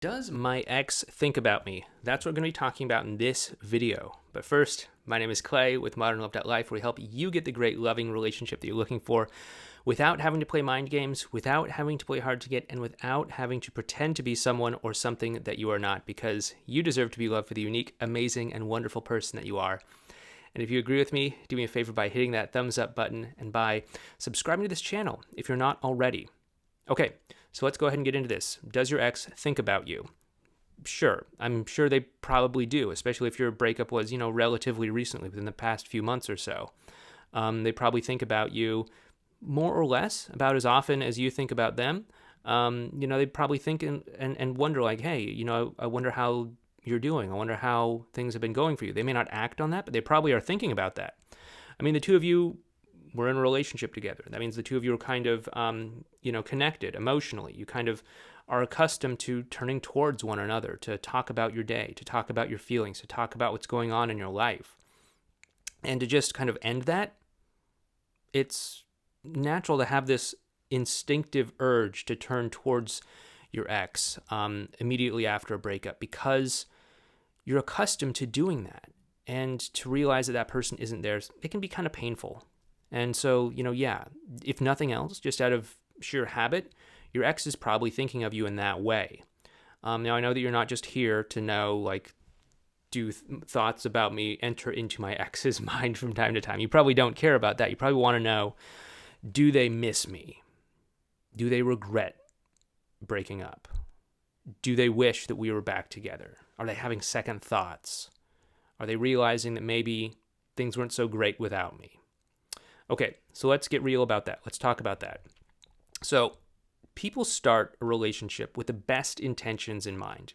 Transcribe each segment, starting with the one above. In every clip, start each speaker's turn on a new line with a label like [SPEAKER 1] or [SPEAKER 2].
[SPEAKER 1] Does my ex think about me? That's what we're going to be talking about in this video. But first, my name is Clay with Modern Love Life, where we help you get the great loving relationship that you're looking for without having to play mind games, without having to play hard to get, and without having to pretend to be someone or something that you are not, because you deserve to be loved for the unique, amazing, and wonderful person that you are. And if you agree with me, do me a favor by hitting that thumbs up button and by subscribing to this channel if you're not already. Okay, so let's go ahead and get into this. Does your ex think about you? Sure. I'm sure they probably do, especially if your breakup was, relatively recently, within the past few months or so. They probably think about you more or less, about as often as you think about them. They probably think and wonder, like, hey, I wonder how you're doing. I wonder how things have been going for you. They may not act on that, but they probably are thinking about that. I mean, the two of you were in a relationship together. That means the two of you are kind of, connected emotionally. You kind of are accustomed to turning towards one another, to talk about your day, to talk about your feelings, to talk about what's going on in your life. And to just kind of end that, it's natural to have this instinctive urge to turn towards your ex immediately after a breakup, because you're accustomed to doing that. And to realize that that person isn't there, it can be kind of painful. And so, if nothing else, just out of sheer habit, your ex is probably thinking of you in that way. Now, I know that you're not just here to know, like, do thoughts about me enter into my ex's mind from time to time. You probably don't care about that. You probably want to know, do they miss me? Do they regret breaking up? Do they wish that we were back together? Are they having second thoughts? Are they realizing that maybe things weren't so great without me? Okay, so let's get real about that. Let's talk about that. So, people start a relationship with the best intentions in mind.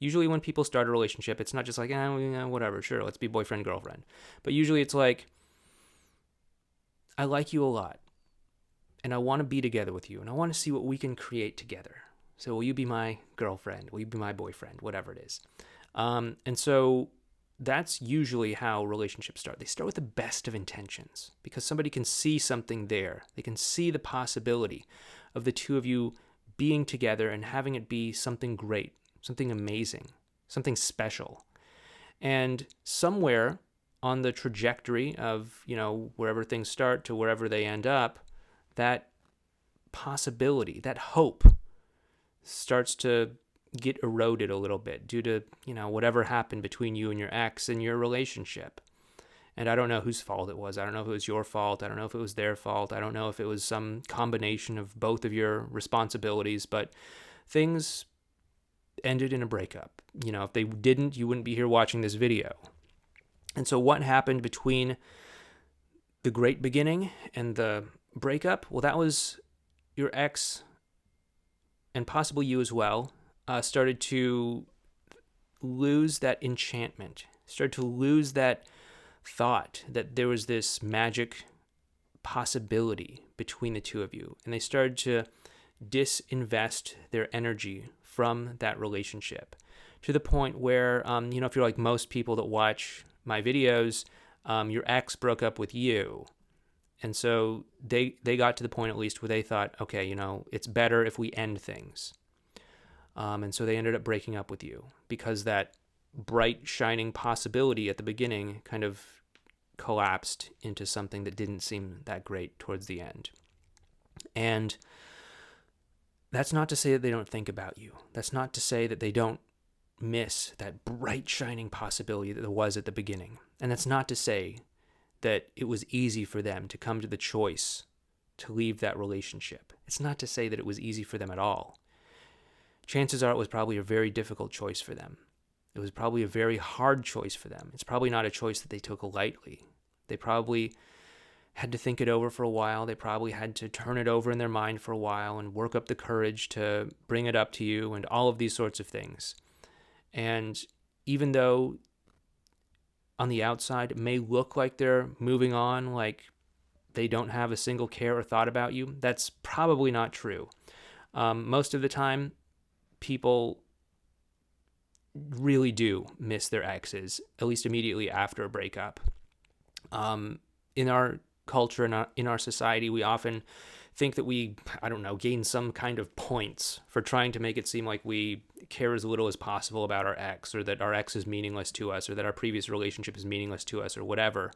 [SPEAKER 1] Usually when people start a relationship, it's not just like, whatever, sure, let's be boyfriend, girlfriend. But usually it's like, I like you a lot, and I want to be together with you, and I want to see what we can create together. So will you be my girlfriend? Will you be my boyfriend? Whatever it is. And so that's usually how relationships start. They start with the best of intentions because somebody can see something there. They can see the possibility of the two of you being together and having it be something great, something amazing, something special. And somewhere on the trajectory of, wherever things start to wherever they end up, that possibility, that hope starts to get eroded a little bit due to, whatever happened between you and your ex in your relationship. And I don't know whose fault it was. I don't know if it was your fault. I don't know if it was their fault. I don't know if it was some combination of both of your responsibilities, but things ended in a breakup. If they didn't, you wouldn't be here watching this video. And so what happened between the great beginning and the breakup? Well, that was your ex, and possibly you as well, started to lose that enchantment, started to lose that thought that there was this magic possibility between the two of you. And they started to disinvest their energy from that relationship to the point where, if you're like most people that watch my videos, your ex broke up with you. And so they got to the point, at least, where they thought, okay, it's better if we end things. And so they ended up breaking up with you because that bright, shining possibility at the beginning kind of collapsed into something that didn't seem that great towards the end. And that's not to say that they don't think about you. That's not to say that they don't miss that bright, shining possibility that there was at the beginning. And that's not to say that it was easy for them to come to the choice to leave that relationship. It's not to say that it was easy for them at all. Chances are it was probably a very difficult choice for them. It was probably a very hard choice for them. It's probably not a choice that they took lightly. They probably had to think it over for a while. They probably had to turn it over in their mind for a while and work up the courage to bring it up to you and all of these sorts of things. And even though on the outside it may look like they're moving on, like they don't have a single care or thought about you, that's probably not true. Most of the time, people really do miss their exes, at least immediately after a breakup. In our culture, in our society, we often think that we, I don't know, gain some kind of points for trying to make it seem like we care as little as possible about our ex, or that our ex is meaningless to us, or that our previous relationship is meaningless to us, or whatever.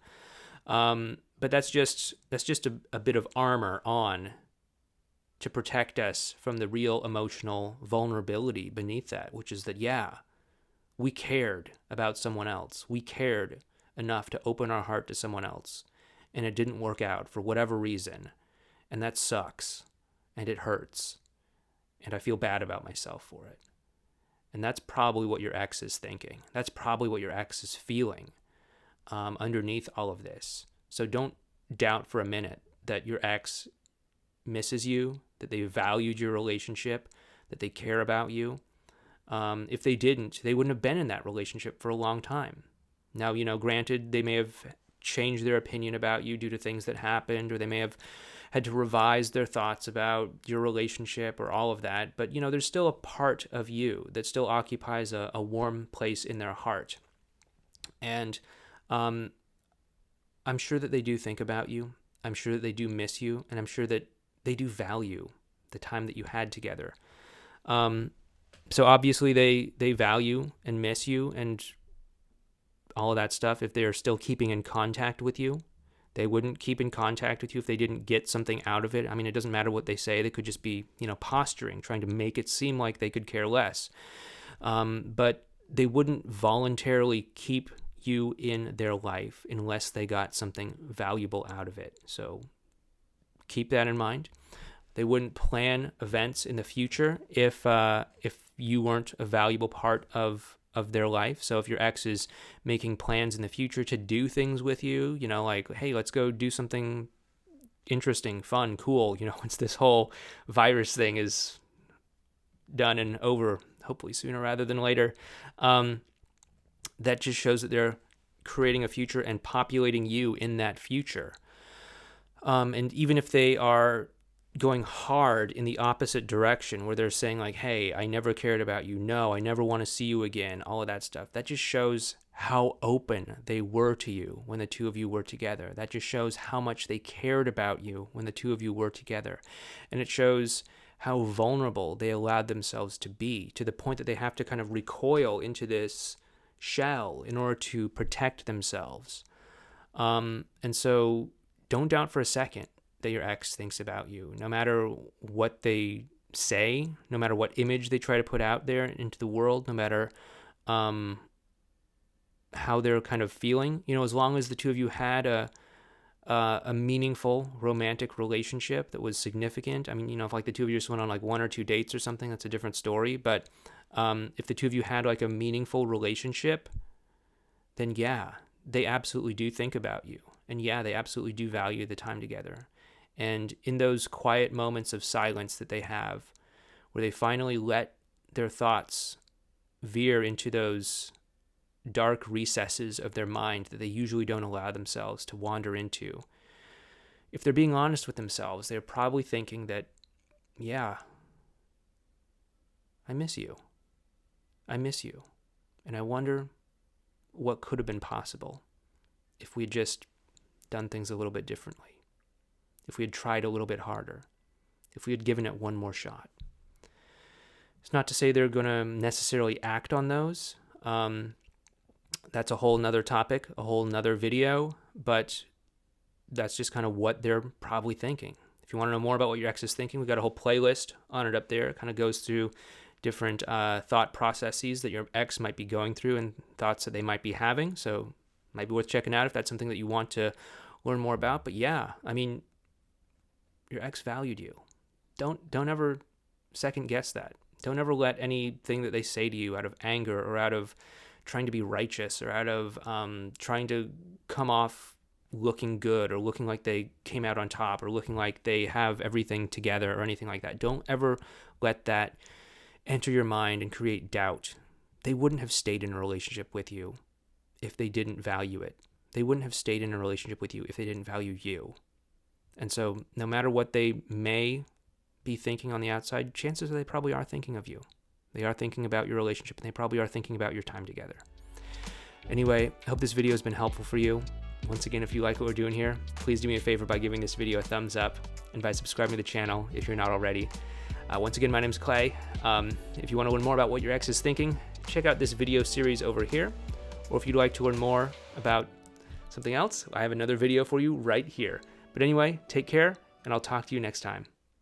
[SPEAKER 1] But that's just a bit of armor on to protect us from the real emotional vulnerability beneath that, which is that, yeah, we cared about someone else. We cared enough to open our heart to someone else, and it didn't work out for whatever reason. And that sucks, and it hurts, and I feel bad about myself for it. And that's probably what your ex is thinking. That's probably what your ex is feeling underneath all of this. So don't doubt for a minute that your ex misses you, that they valued your relationship, that they care about you. If they didn't, they wouldn't have been in that relationship for a long time. Now, granted, they may have changed their opinion about you due to things that happened, or they may have had to revise their thoughts about your relationship or all of that. But, there's still a part of you that still occupies a warm place in their heart. And I'm sure that they do think about you. I'm sure that they do miss you. And I'm sure that they do value the time that you had together. So obviously they value and miss you and all of that stuff. If they're still keeping in contact with you, they wouldn't keep in contact with you if they didn't get something out of it. I mean, it doesn't matter what they say. They could just be, posturing, trying to make it seem like they could care less. But they wouldn't voluntarily keep you in their life unless they got something valuable out of it. So keep that in mind. They wouldn't plan events in the future if you weren't a valuable part of their life. So if your ex is making plans in the future to do things with you, like, hey, let's go do something interesting, fun, cool, once this whole virus thing is done and over, hopefully sooner rather than later, that just shows that they're creating a future and populating you in that future. And even if they are going hard in the opposite direction, where they're saying like, hey, I never cared about you, no, I never want to see you again, all of that stuff, that just shows how open they were to you when the two of you were together. That just shows how much they cared about you when the two of you were together. And it shows how vulnerable they allowed themselves to be, to the point that they have to kind of recoil into this shell in order to protect themselves. And so don't doubt for a second that your ex thinks about you, no matter what they say, no matter what image they try to put out there into the world, no matter how they're kind of feeling. As long as the two of you had a meaningful romantic relationship that was significant. I mean, if like the two of you just went on like 1 or 2 dates or something, that's a different story. But if the two of you had like a meaningful relationship, then yeah, they absolutely do think about you. And yeah, they absolutely do value the time together. And in those quiet moments of silence that they have, where they finally let their thoughts veer into those dark recesses of their mind that they usually don't allow themselves to wander into, if they're being honest with themselves, they're probably thinking that, yeah, I miss you. I miss you. And I wonder what could have been possible if we had just done things a little bit differently. If we had tried a little bit harder, if we had given it one more shot. It's not to say they're going to necessarily act on those. That's a whole nother topic, a whole nother video, but that's just kind of what they're probably thinking. If you want to know more about what your ex is thinking, we've got a whole playlist on it up there. It kind of goes through different thought processes that your ex might be going through and thoughts that they might be having. So it might be worth checking out if that's something that you want to learn more about. But yeah, I mean, your ex valued you. Don't ever second guess that. Don't ever let anything that they say to you out of anger or out of trying to be righteous or out of trying to come off looking good or looking like they came out on top or looking like they have everything together or anything like that. Don't ever let that enter your mind and create doubt. They wouldn't have stayed in a relationship with you if they didn't value it. They wouldn't have stayed in a relationship with you if they didn't value you. And so no matter what they may be thinking on the outside, chances are they probably are thinking of you. They are thinking about your relationship, and they probably are thinking about your time together. Anyway, I hope this video has been helpful for you. Once again, if you like what we're doing here, please do me a favor by giving this video a thumbs up and by subscribing to the channel if you're not already. Once again, my name's Clay. If you want to learn more about what your ex is thinking, check out this video series over here. Or if you'd like to learn more about something else, I have another video for you right here. But anyway, take care, and I'll talk to you next time.